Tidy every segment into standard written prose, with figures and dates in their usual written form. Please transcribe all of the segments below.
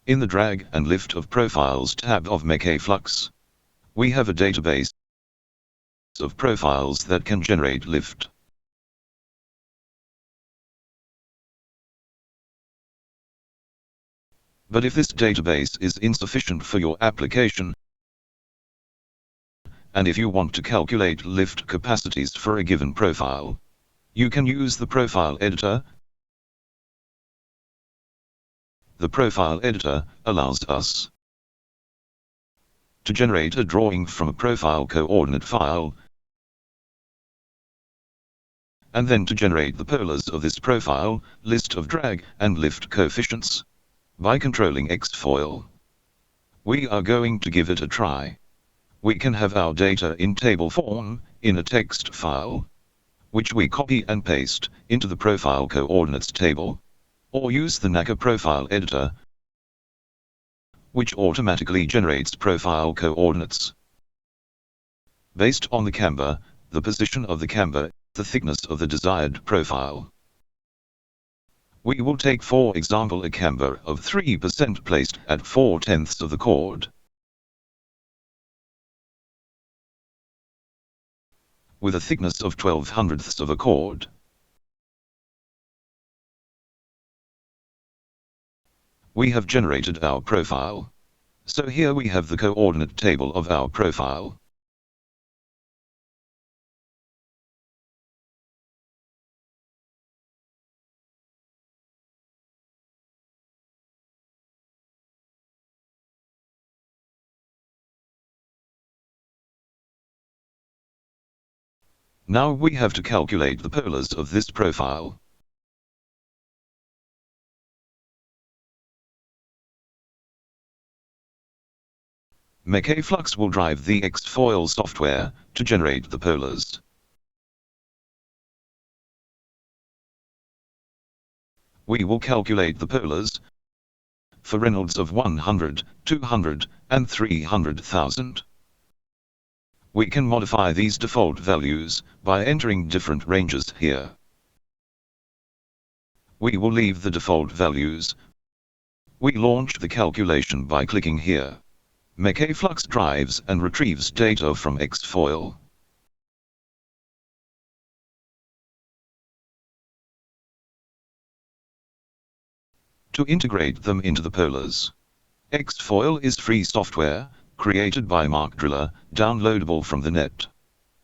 In the Drag and Lift of Profiles tab of MakeFlux, we have a database of profiles that can generate lift. But if this database is insufficient for your application, and if you want to calculate lift capacities for a given profile, you can use the profile editor. The profile editor allows us to generate a drawing from a profile coordinate file, and then to generate the polars of this profile list of drag and lift coefficients by controlling Xfoil. We are going to give it a try. We can have our data in table form, in a text file, which we copy and paste into the profile coordinates table, or use the NACA profile editor, which automatically generates profile coordinates based on the camber, the position of the camber, the thickness of the desired profile. We will take for example a camber of 3% placed at 4/10 of the chord, with a thickness of 12/100 of a chord. We have generated our profile. So here we have the coordinate table of our profile. Now we have to calculate the polars of this profile. MakeFlux will drive the Xfoil software to generate the polars. We will calculate the polars for Reynolds of 100, 200, and 300,000. We can modify these default values by entering different ranges here. We will leave the default values. We launch the calculation by clicking here. MakeFlux drives and retrieves data from Xfoil. To integrate them into the polars. Xfoil is free software, created by Mark Driller, downloadable from the net.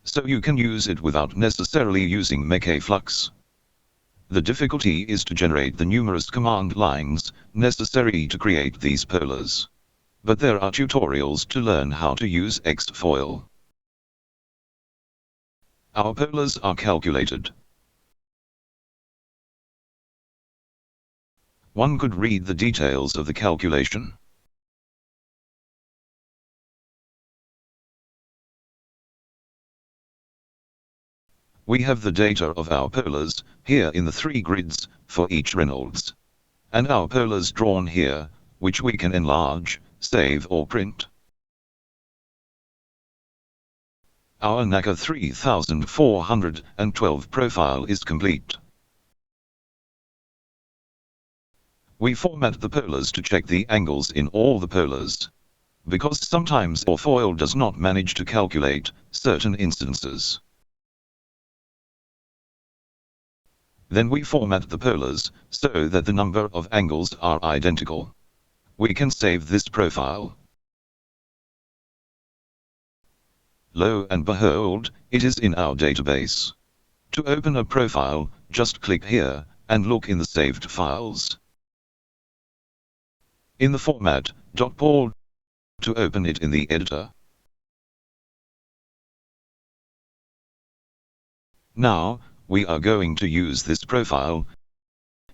So you can use it without necessarily using MakeFlux. The difficulty is to generate the numerous command lines necessary to create these polars. But there are tutorials to learn how to use Xfoil. Our polars are calculated. One could read the details of the calculation. We have the data of our polars here in the 3 grids for each Reynolds, and our polars drawn here, which we can enlarge, save or print. Our NACA 3412 profile is complete. We format the polars to check the angles in all the polars, because sometimes Xfoil does not manage to calculate certain instances. Then we format the polars so that the number of angles are identical. We can save this profile. Lo and behold, it is in our database. To open a profile, just click here and look in the saved files. In the format.pol to open it in the editor. Now, we are going to use this profile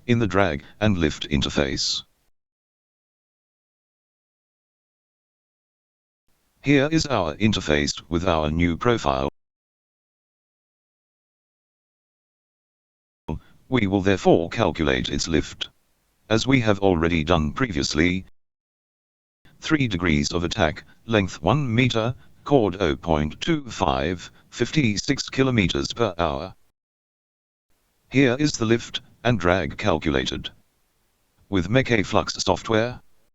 in the drag and lift interface. Here is our interface with our new profile. We will therefore calculate its lift, as we have already done previously. 3 degrees of attack, length 1 meter, chord 0.25, 56 kilometers per hour. Here is the lift and drag calculated. With MakeFlux software,